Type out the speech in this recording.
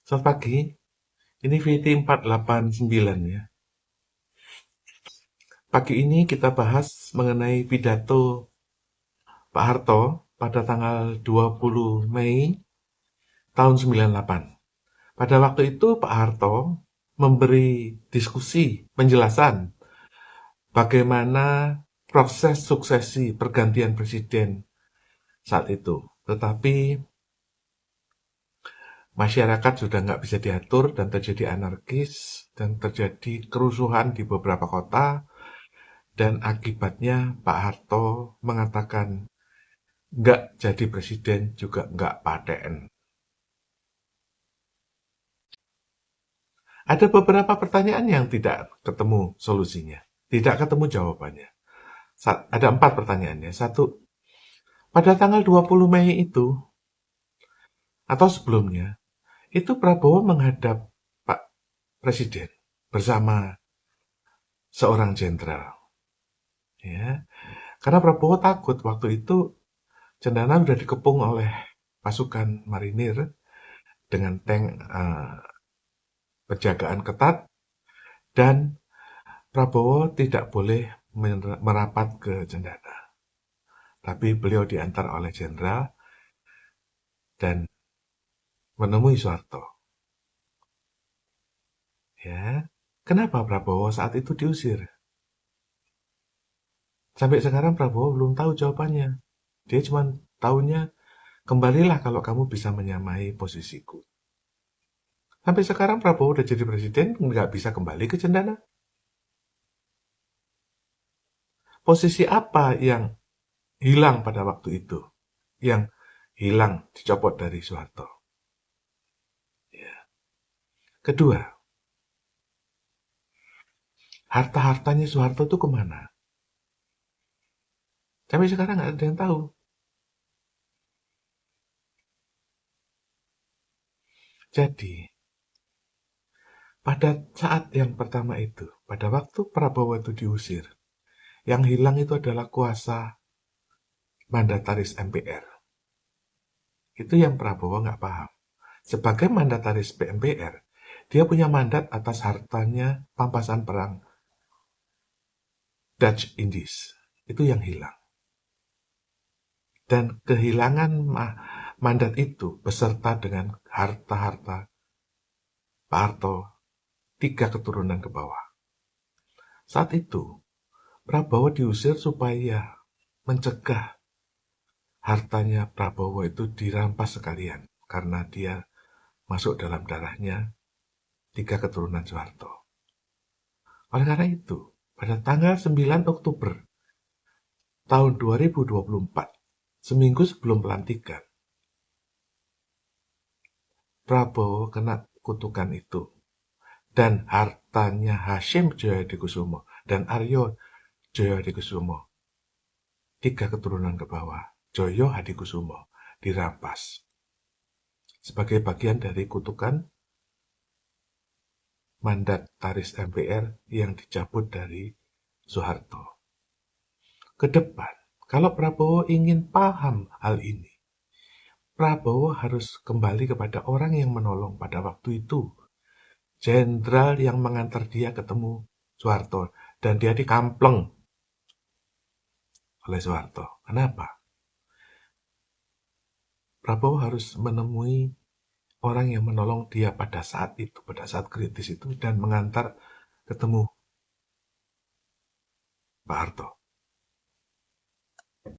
Selamat pagi, ini VT 489 ya. Pagi ini kita bahas mengenai pidato Pak Harto pada tanggal 20 Mei tahun 98. Pada waktu itu Pak Harto memberi diskusi, penjelasan bagaimana proses suksesi pergantian presiden saat itu. Tetapi masyarakat sudah nggak bisa diatur dan terjadi anarkis dan terjadi kerusuhan di beberapa kota. Dan akibatnya Pak Harto mengatakan nggak jadi presiden juga nggak paten. Ada beberapa pertanyaan yang tidak ketemu solusinya, tidak ketemu jawabannya. Ada 4 pertanyaannya. Satu, pada tanggal 20 Mei itu, atau sebelumnya, itu Prabowo menghadap Pak Presiden bersama seorang jenderal. Ya, karena Prabowo takut waktu itu Cendana sudah dikepung oleh pasukan marinir dengan tank penjagaan ketat, dan Prabowo tidak boleh merapat ke Cendana. Tapi beliau diantar oleh jenderal dan menemui Soeharto. Ya, kenapa Prabowo saat itu diusir? Sampai sekarang Prabowo belum tahu jawabannya. Dia cuma tahunya, kembalilah kalau kamu bisa menyamai posisiku. Sampai sekarang Prabowo udah jadi presiden, nggak bisa kembali ke Cendana. Posisi apa yang hilang pada waktu itu? Yang hilang dicopot dari Soeharto. Ya. Kedua, harta-hartanya Soeharto itu kemana? Sampai sekarang nggak ada yang tahu. Jadi, pada saat yang pertama itu, pada waktu Prabowo itu diusir, yang hilang itu adalah kuasa mandataris MPR. Itu yang Prabowo nggak paham. Sebagai mandataris MPR, dia punya mandat atas hartanya pampasan perang Dutch Indies. Itu yang hilang. Dan kehilangan mandat itu beserta dengan harta-harta Pak Harto, 3 keturunan ke bawah. Saat itu, Prabowo diusir supaya mencegah hartanya Prabowo itu dirampas sekalian karena dia masuk dalam darahnya 3 keturunan Soeharto. Oleh karena itu, pada tanggal 9 Oktober tahun 2024, seminggu sebelum pelantikan, Prabowo kena kutukan itu. Dan hartanya Hashim Joyadikusumo dan Aryo Joyadikusumo, 3 keturunan ke bawah, Joyo Hadikusumo, dirampas. Sebagai bagian dari kutukan mandataris MPR yang dicabut dari Soeharto. Ke depan, kalau Prabowo ingin paham hal ini, Prabowo harus kembali kepada orang yang menolong pada waktu itu. Jenderal yang mengantar dia ketemu Soeharto. Dan dia dikampleng oleh Soeharto. Kenapa? Prabowo harus menemui orang yang menolong dia pada saat itu, pada saat kritis itu, dan mengantar ketemu Pak Harto.